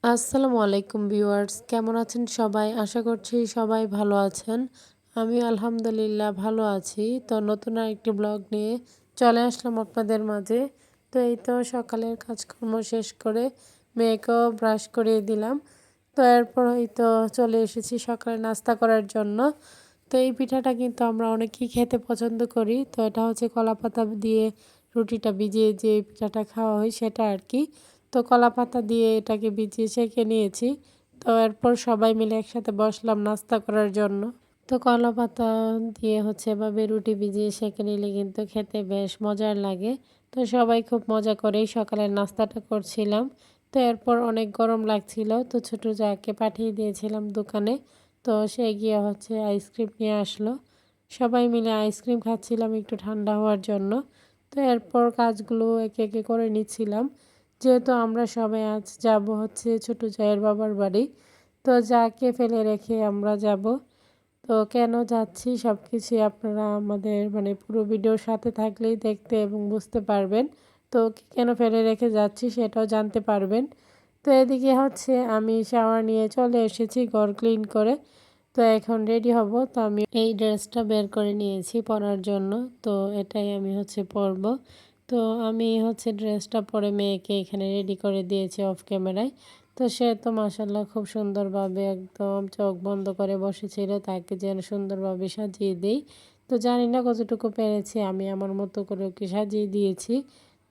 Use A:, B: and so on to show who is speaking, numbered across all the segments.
A: আসসালামু আলাইকুম ভিউয়ার্স, কেমন আছেন সবাই? আশা করছি সবাই ভালো আছেন। আমি আলহামদুলিল্লাহ ভালো আছি। তো নতুন আরেকটি ব্লগ নিয়ে চলে আসলাম আপনাদের মাঝে। তো এই তো সকালের কাজকর্ম শেষ করে মেয়েকেও ব্রাশ করিয়ে দিলাম। তো এরপর এই তো চলে এসেছি সকালে নাস্তা করার জন্য। তো এই পিঠাটা কিন্তু আমরা অনেকেই খেতে পছন্দ করি। তো এটা হচ্ছে কলাপাতা দিয়ে রুটিটা ভিজিয়ে যে পিঠাটা খাওয়া হয় সেটা আর কি। তো কলাপাতা দিয়ে এটাকে ভিজিয়ে সেঁকে নিয়েছি। তো এরপর সবাই মিলে একসাথে বসলাম নাস্তা করার জন্য। তো কলাপাতা দিয়ে হচ্ছে এভাবে রুটি ভিজিয়ে সেঁকে নিলে কিন্তু খেতে বেশ মজার লাগে। তো সবাই খুব মজা করেই সকালের নাস্তাটা করছিলাম। তো এরপর অনেক গরম লাগছিল, তো ছোট জাকে পাঠিয়ে দিয়েছিলাম দোকানে। তো সে গিয়ে হচ্ছে আইসক্রিম নিয়ে আসলো। সবাই মিলে আইসক্রিম খাচ্ছিলাম একটু ঠান্ডা হওয়ার জন্য। তো এরপর কাজগুলো একে একে করে নিচ্ছিলাম, যেহেতু আমরা সবাই আজ যাব হচ্ছে ছোট জায়ের বাবার বাড়ি। তো যাকে ফেলে রেখে আমরা যাব। তো কেন যাচ্ছি সব কিছুই আপনারা আমাদের পুরো ভিডিওর সাথে থাকলেই দেখতে এবং বুঝতে পারবেন। তো কেন ফেলে রেখে যাচ্ছি সেটাও জানতে পারবেন। তো এদিকে হচ্ছে আমি শাওয়ার নিয়ে চলে এসেছি ঘর ক্লিন করে। তো এখন রেডি হব। তো আমি এই ড্রেসটা বের করে নিয়েছি পরার জন্য। তো এটাই আমি হচ্ছে পরব। তো আমি হচ্ছে ড্রেসটা পরে মেয়েকে এখানে রেডি করে দিয়েছি অফ ক্যামেরায়। তো সে তো মাশাআল্লাহ খুব সুন্দরভাবে একদম চোখ বন্ধ করে বসেছিল, তাকে যেন সুন্দরভাবে সাজিয়ে দিই। তো জানি না কতটুকু পেরেছি, আমি আমার মতো করে ওকে সাজিয়ে দিয়েছি।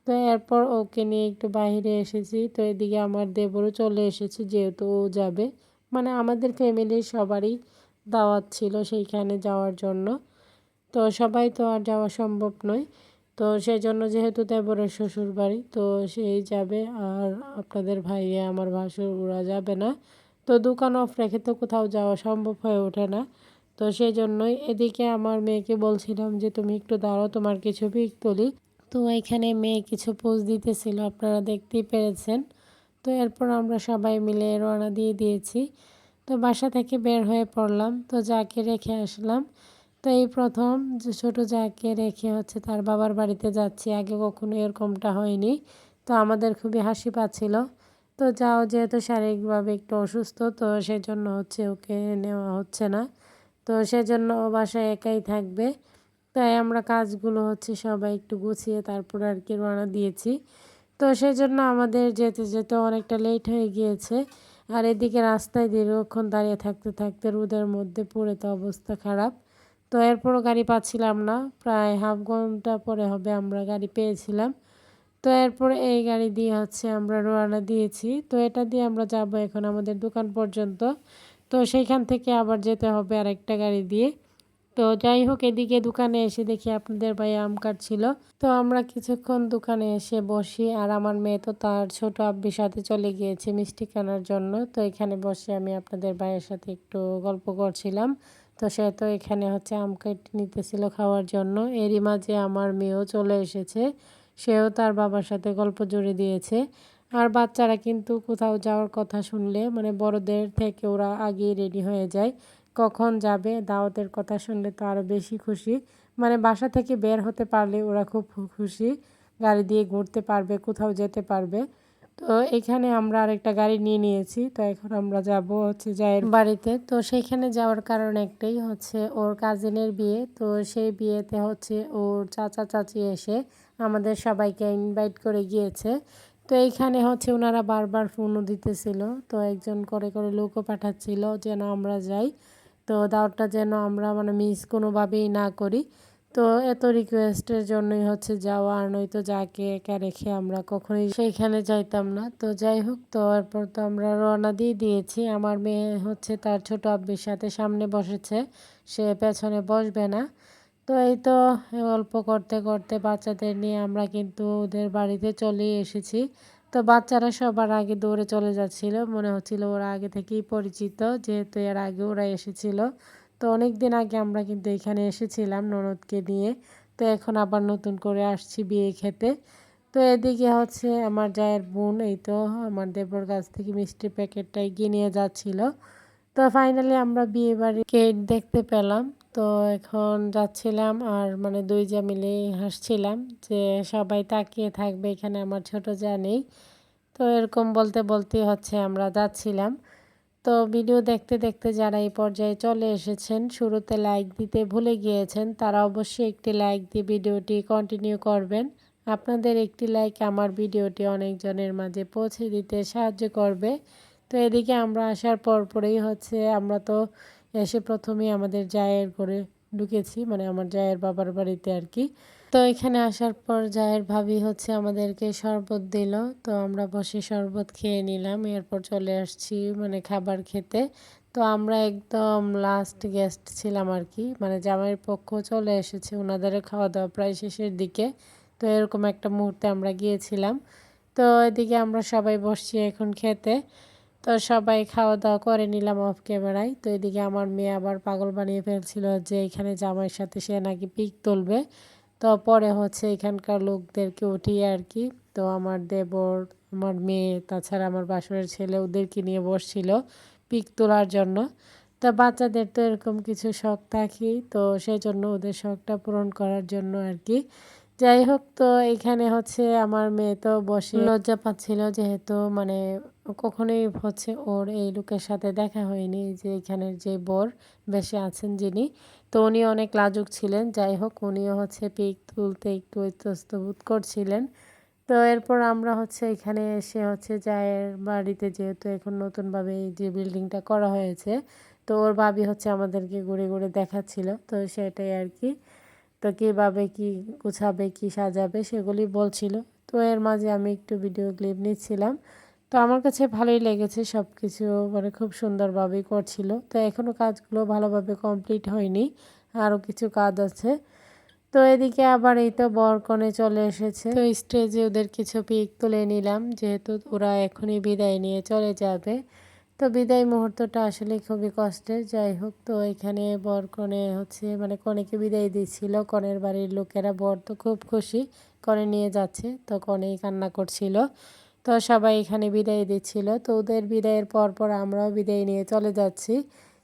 A: তো এরপর ওকে নিয়ে একটু বাইরে এসেছি। তো এদিকে আমার দেবরও চলে এসেছে, যেহেতু ও যাবে, আমাদের ফ্যামিলির সবারই দাওয়াত ছিল সেইখানে যাওয়ার জন্য। তো সবাই তো আর যাওয়া সম্ভব নয়। তো সেজন্য যেহেতু দেবরের শ্বশুর বাড়ি, তো সেই যাবে, আর আপনাদের ভাইয়া আমার ভাসুর ওরা যাবে না। তো দোকান অফ রেখে তো কোথাও যাওয়া সম্ভব হয়ে ওঠে না। তো সেই জন্যই এদিকে আমার মেয়েকে বলছিলাম যে তুমি একটু দাঁড়াও, তোমার কিছু পিক তুলি। তো এখানে মেয়ে কিছু পোজ দিতেছিল, আপনারা দেখতেই পেরেছেন। তো এরপর আমরা সবাই মিলে রওনা দিয়ে দিয়েছি। তো বাসা থেকে বের হয়ে পড়লাম, তো যাকে রেখে আসলাম। তো এই প্রথম যে ছোট যাকে রেখে হচ্ছে তার বাবার বাড়িতে যাচ্ছি, আগে কখনো এরকমটা হয়নি। তো আমাদের খুবই হাসি পাচ্ছিল। তো যাও যেহেতু শারীরিকভাবে একটু অসুস্থ, তো সেজন্য হচ্ছে ওকে নেওয়া হচ্ছে না। তো সেজন্য ও বাসায় একাই থাকবে। তাই আমরা কাজগুলো হচ্ছে সবাই একটু গুছিয়ে তারপর আর কি রওনা দিয়েছি। তো সেজন্য আমাদের যেতে যেতে অনেকটা লেট হয়ে গিয়েছে। আর এদিকে রাস্তায় দীর্ঘক্ষণ দাঁড়িয়ে থাকতে থাকতে রোদের মধ্যে পুড়ে তো অবস্থা খারাপ। তো এরপরও গাড়ি পাচ্ছিলাম না, প্রায় হাফ ঘন্টা পরে হবে আমরা গাড়ি পেয়েছিলাম। তো এরপর এই গাড়ি দিয়ে হচ্ছে আমরা রওনা দিয়েছি। তো এটা দিয়ে আমরা যাব এখন আমাদের দোকান পর্যন্ত। তো সেইখান থেকে আবার যেতে হবে আরেকটা গাড়ি দিয়ে। তো যাই হোক, এদিকে দোকানে এসে দেখি আপনাদের ভাই আম কাটছিল। তো আমরা কিছুক্ষণ দোকানে এসে বসি, আর আমার মেয়ে তো তার ছোট আব্বির সাথে চলে গিয়েছে মিষ্টি কেনার জন্য। তো এখানে বসে আমি আপনাদের ভাইয়ের সাথে একটু গল্প করছিলাম। তো সে তো এখানে হচ্ছে আম কেটে নিতেছিল খাওয়ার জন্য। এরই মাঝে আমার মেয়েও চলে এসেছে, সেও তার বাবার সাথে গল্প জুড়ে দিয়েছে। আর বাচ্চারা কিন্তু কোথাও যাওয়ার কথা শুনলে বড়দের থেকে ওরা আগেই রেডি হয়ে যায়। কখন যাবে, দাওয়াতের কথা শুনলে তো আরও বেশি খুশি। বাসা থেকে বের হতে পারলে ওরা খুব খুশি, গাড়ি দিয়ে ঘুরতে পারবে, কোথাও যেতে পারবে। তো এখানে আমরা আরেকটা গাড়ি নিয়ে নিয়েছি। তো এখন আমরা যাব হচ্ছে জায়ের বাড়িতে। তো সেইখানে যাওয়ার কারণ একটাই, হচ্ছে ওর কাজিনের বিয়ে। তো সেই বিয়েতে হচ্ছে ওর চাচা চাচি এসে আমাদের সবাইকে ইনভাইট করে গিয়েছে। তো এইখানে হচ্ছে ওনারা বারবার ফোনও দিতেছিল, তো একজন করে করে লোকও পাঠাচ্ছিল যেন আমরা যাই। তো দাওয়াতটা যেন আমরা মিস কোনোভাবেই না করি। তো এত রিকোয়েস্টের জন্যই হচ্ছে যাওয়া, আর নয়তো যাকে একা রেখে আমরা কখনোই সেইখানে যাইতাম না। তো যাই হোক, তো এরপর তো আমরা রওনা দিয়ে দিয়েছি। আমার মেয়ে হচ্ছে তার ছোট আব্বির সাথে সামনে বসেছে, সে পেছনে বসবে না। তো এই তো গল্প করতে করতে বাচ্চাদের নিয়ে আমরা কিন্তু ওদের বাড়িতে চলে এসেছি। তো বাচ্চারা সবার আগে দৌড়ে চলে যাচ্ছিল, মনে হচ্ছিল ওরা আগে থেকেই পরিচিত, যেহেতু এর আগে ওরা এসেছিল। তো অনেক দিন আগে আমরা কিন্তু এখানে এসেছিলাম ননদকে নিয়ে। তো এখন আবার নতুন করে আসছি বিয়ে খেতে। তো এদিকে হচ্ছে আমার জায়ের বোন এই তো আমার দেবর কাছ থেকে মিষ্টির প্যাকেটটা এগিয়ে নিয়ে যাচ্ছিল। তো ফাইনালি আমরা বিয়ে বাড়ির কেক দেখতে পেলাম। তো এখন যাচ্ছিলাম, আর দুই যা মিলে হাসছিলাম যে সবাই তাকিয়ে থাকবে, এখানে আমার ছোট যা নেই। তো তো এরকম বলতে বলতেই হচ্ছে আমরা যাচ্ছিলাম। তো ভিডিও দেখতে দেখতে যারা এই পর্যায়ে চলে এসেছেন, শুরুতে লাইক দিতে ভুলে গিয়েছেন, তারা অবশ্যই একটি লাইক দিয়ে ভিডিওটি কন্টিনিউ করবেন। আপনাদের একটি লাইক আমার ভিডিওটি অনেকজনের মাঝে পৌঁছে দিতে সাহায্য করবে। তো এদিকে আমরা আসার পরপরই হচ্ছে আমরা তো এসে প্রথমেই আমাদের জায়ের ঘরে ঢুকেছি, মানে আমার জায়ের বাবার বাড়িতে আর কি। তো এখানে আসার পর জায়ের ভাবি হচ্ছে আমাদেরকে শরবত দিল। তো আমরা বসে শরবত খেয়ে নিলাম, এরপর চলে আসছি মানে খাবার খেতে। তো আমরা একদম লাস্ট গেস্ট ছিলাম আর কি, মানে জামাইয়ের পক্ষ চলে এসেছে, ওনাদেরও খাওয়া দাওয়া প্রায় শেষের দিকে। তো এরকম একটা মুহূর্তে আমরা গিয়েছিলাম। তো এদিকে আমরা সবাই বসছি এখন খেতে। তো সবাই খাওয়া দাওয়া করে নিলাম অফ ক্যামেরায়। তো এদিকে আমার মেয়ে আবার পাগল বানিয়ে ফেলছিল যে এখানে জামাইয়ের সাথে সে নাকি পিক তুলবে। তো পরে হচ্ছে এখানকার লোকদেরকে উঠিয়ে আর কি, তো আমার দেবর, আমার মেয়ে, তাছাড়া আমার বাসুরের ছেলে ওদেরকে নিয়ে বসছিল পিক তোলার জন্য। তো বাচ্চাদের তো এরকম কিছু শখ থাকেই, তো সেই জন্য ওদের শখটা পূরণ করার জন্য আর কি। যাই হোক, তো এখানে হচ্ছে আমার মেয়ে তো বসে লজ্জা পাচ্ছিল, যেহেতু মানে কখনোই হচ্ছে ওর এই লোকের সাথে দেখা হয়নি, যে এখানের যে বর বেশে আছেন যিনি, তো উনি অনেক লাজুক ছিলেন। যাই হোক, উনিও হচ্ছে পিক তুলতে একটু ইতস্তত বোধ করছিলেন। তো এরপর আমরা হচ্ছে এখানে এসে হচ্ছে জায়ের বাড়িতে, যেহেতু এখন নতুনভাবে এই যে বিল্ডিংটা করা হয়েছে, তো ওর ভাবি হচ্ছে আমাদেরকে ঘুরে ঘুরে দেখাচ্ছিল, তো সেটাই আর কি। তো কীভাবে কি গুছাবে কি সাজাবে সেগুলি বলছিল। তো এর মাঝে আমি একটু ভিডিও ক্লিপ নিচ্ছিলাম। তো আমার কাছে ভালোই লেগেছে, সব কিছু মানে খুব সুন্দরভাবেই করছিল। তো এখনও কাজগুলো ভালোভাবে কমপ্লিট হয়নি, আরও কিছু কাজ আছে। তো এদিকে আবার এই তো বরকনে চলে এসেছে, তো স্টেজে ওদের কিছু পিক তুলে নিলাম, যেহেতু ওরা এখনই বিদায় নিয়ে চলে যাবে। তো বিদায় মুহূর্তটা আসলে খুবই কষ্টের। যাই হোক, তো এখানে বর কনে হচ্ছে মানে কনেকে বিদায় দিচ্ছিল কনের বাড়ির লোকেরা। বর তো খুব খুশি, কনে নিয়ে যাচ্ছে, তো কনেই কান্না করছিল। তো সবাই এখানে বিদায় দিচ্ছিল। তো ওদের বিদায়ের পর আমরাও বিদায় নিয়ে চলে যাচ্ছি,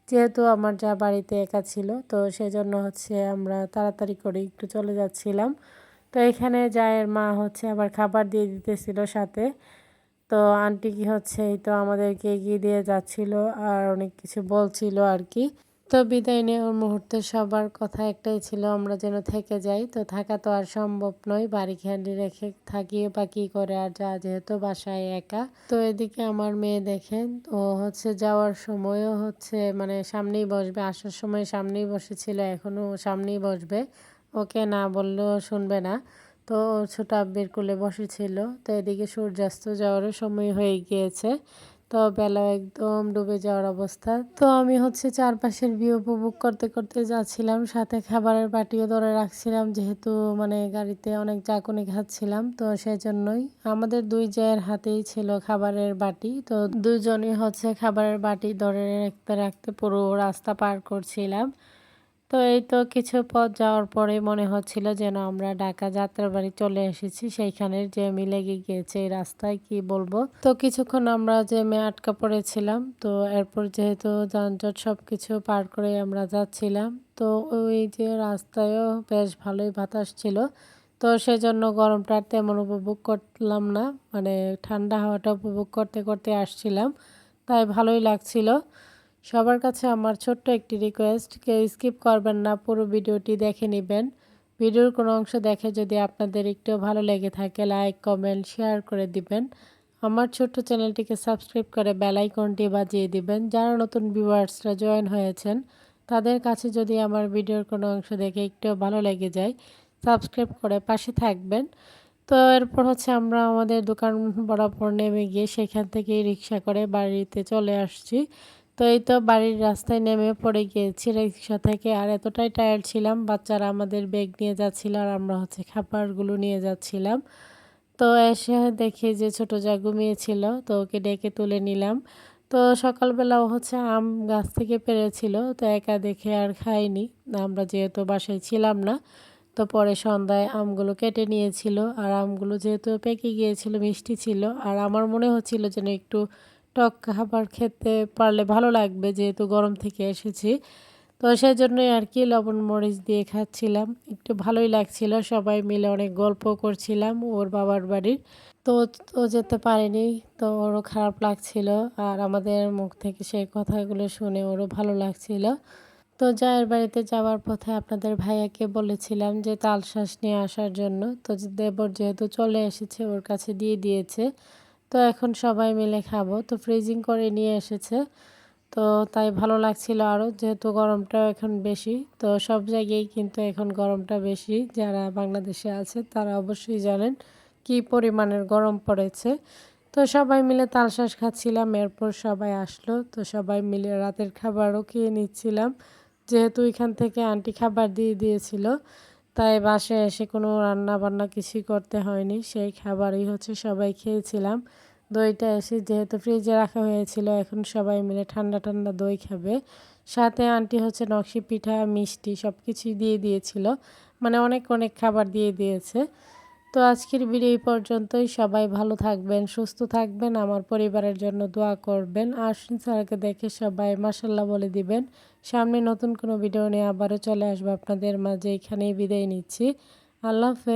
A: যেহেতু আমার যা বাড়িতে একা ছিল, তো সেজন্য হচ্ছে আমরা তাড়াতাড়ি করে একটু চলে যাচ্ছিলাম। তো এখানে জায়ের মা হচ্ছে আবার খাবার দিয়ে দিতেছিল সাথে। তো আন্টি কি হচ্ছে এই তো আমাদেরকে এগিয়ে দিয়ে যাচ্ছিল আর অনেক কিছু বলছিল আর কি। তো বিদায় নেওয়ার মুহূর্তে সবার কথা একটাই ছিল, আমরা যেন থেকে যাই। তো থাকা তো আর সম্ভব নয়, বাড়ি খালি রেখে থাকিও বা কী করে আর, যা যেহেতু বাসায় একা। তো এদিকে আমার মেয়ে দেখেন, ও হচ্ছে যাওয়ার সময়ও হচ্ছে মানে সামনেই বসবে, আসার সময় সামনেই বসেছিল, এখনও সামনেই বসবে, ওকে না বললেও শুনবে না। তো ছোট আব্বির কোলে বসেছিল। তো এদিকে সূর্যাস্ত যাওয়ারও সময় হয়ে গিয়েছে, তো বেলা একদম ডুবে যাওয়ার অবস্থা। তো আমি হচ্ছে চারপাশের ভিউ উপভোগ করতে করতে যাচ্ছিলাম, সাথে খাবারের বাটিও ধরে রাখছিলাম, যেহেতু মানে গাড়িতে অনেক ঝাঁকুনি খাচ্ছিলাম। তো সেজন্যই আমাদের দুই জায়ের হাতেই ছিল খাবারের বাটি, তো দুজনই হচ্ছে খাবারের বাটি ধরে রাখতে রাখতে পুরো রাস্তা পার করছিলাম। তো এই তো কিছু পথ যাওয়ার পরে মনে হচ্ছিল যেন আমরা ঢাকা যাত্রাবাড়ি চলে এসেছি, সেইখানের জ্যামে লেগে গিয়েছে এই রাস্তায়, কি বলবো। তো কিছুক্ষণ আমরা জ্যামে আটকা পড়েছিলাম। তো এরপর যেহেতু যানজট সব কিছু পার করে আমরা যাচ্ছিলাম, তো ওই যে রাস্তায়ও বেশ ভালোই বাতাস ছিল। তো সেজন্য গরমটা তেমন উপভোগ করলাম না, মানে ঠান্ডা হাওয়াটা উপভোগ করতে করতে আসছিলাম, তাই ভালোই লাগছিল। সবার কাছে আমার ছোট্ট একটি রিকোয়েস্ট, কেউ স্কিপ করবেন না, পুরো ভিডিওটি দেখে নেবেন। ভিডিওর কোনো অংশ দেখে যদি আপনাদের একটু ভালো লেগে থাকে, লাইক কমেন্ট শেয়ার করে দিবেন। আমার ছোট্ট চ্যানেলটিকে সাবস্ক্রাইব করে বেল আইকনটি বাজিয়ে দিবেন। যারা নতুন ভিউয়ার্সরা জয়েন হয়েছেন, তাদের কাছে যদি আমার ভিডিওর কোনো অংশ দেখে একটু ভালো লেগে যায়, সাবস্ক্রাইব করে পাশে থাকবেন। তো এরপর হচ্ছে আমরা আমাদের দোকান বরাবর নেমে গিয়ে সেখান থেকেই রিক্সা করে বাড়িতে চলে আসছি। তো এই তো বাড়ির রাস্তায় নেমে পড়ে গিয়েছি রিক্সা থেকে, আর এতটাই টায়ার্ড ছিলাম, বাচ্চারা আমাদের ব্যাগ নিয়ে যাচ্ছিল আর আমরা হচ্ছে খাবারগুলো নিয়ে যাচ্ছিলাম। তো এসে দেখি যে ছোট যা ঘুমিয়েছিল, তো ওকে ডেকে তুলে নিলাম। তো সকালবেলাও হচ্ছে আম গাছ থেকে পেড়েছিল, তো একা দেখে আর খাইনি, আমরা যেহেতু বাসায় ছিলাম না। তো পরে সন্ধ্যায় আমগুলো কেটে নিয়েছিল, আর আমগুলো যেহেতু পেকে গিয়েছিল মিষ্টি ছিল, আর আমার মনে হচ্ছিল যেন একটু টক খাবার খেতে পারলে ভালো লাগবে, যেহেতু গরম থেকে এসেছি। তো সেই জন্যই আর কি লবণ মরিচ দিয়ে খাচ্ছিলাম, একটু ভালোই লাগছিল। সবাই মিলে অনেক গল্প করছিলাম ওর বাবার বাড়ির। তো ও যেতে পারেনি, তো ওরও খারাপ লাগছিল। আর আমাদের মুখ থেকে সেই কথাগুলো শুনে ওরও ভালো লাগছিল। তো জায়ের বাড়িতে যাওয়ার পথে আপনাদের ভাইয়াকে বলেছিলাম যে তালশাঁস নিয়ে আসার জন্য। তো দেবর যেহেতু চলে এসেছে ওর কাছে দিয়ে দিয়েছে। তো এখন সবাই মিলে খাবো। তো ফ্রিজিং করে নিয়ে এসেছে। তো তাই ভালো লাগছিল আরও, যেহেতু গরমটাও এখন বেশি। তো সব জায়গায় কিন্তু এখন গরমটা বেশি। যারা বাংলাদেশে আছে তারা অবশ্যই জানেন কী পরিমাণের গরম পড়েছে। তো সবাই মিলে তালশাঁস খাচ্ছিলাম, এরপর সবাই আসলো। তো সবাই মিলে রাতের খাবারও খেয়ে নিচ্ছিলাম, যেহেতু এখান থেকে আন্টি খাবার দিয়ে দিয়েছিল। তাই বাসায় এসে কোনো রান্না বান্না কিছুই করতে হয়নি, সেই খাবারই হচ্ছে সবাই খেয়েছিলাম। দইটা এসে যেহেতু ফ্রিজে রাখা হয়েছিল, এখন সবাই মিলে ঠান্ডা ঠান্ডা দই খাবে। সাথে আন্টি হচ্ছে নকশি পিঠা, মিষ্টি সব কিছুই দিয়ে দিয়েছিল, মানে অনেক অনেক খাবার দিয়ে দিয়েছে। তো আজকের ভিডিও এই পর্যন্তই। সবাই ভালো থাকবেন, সুস্থ থাকবেন, আমার পরিবারের জন্য দোয়া করবেন। আশ্বিন স্যারকে দেখে সবাই মাশাল্লাহ বলে দিবেন। সামনে নতুন কোনো ভিডিও নিয়ে আবারও চলে আসবো আপনাদের মাঝে। এখানেই বিদায় নিচ্ছি। আল্লাহ হাফেজ।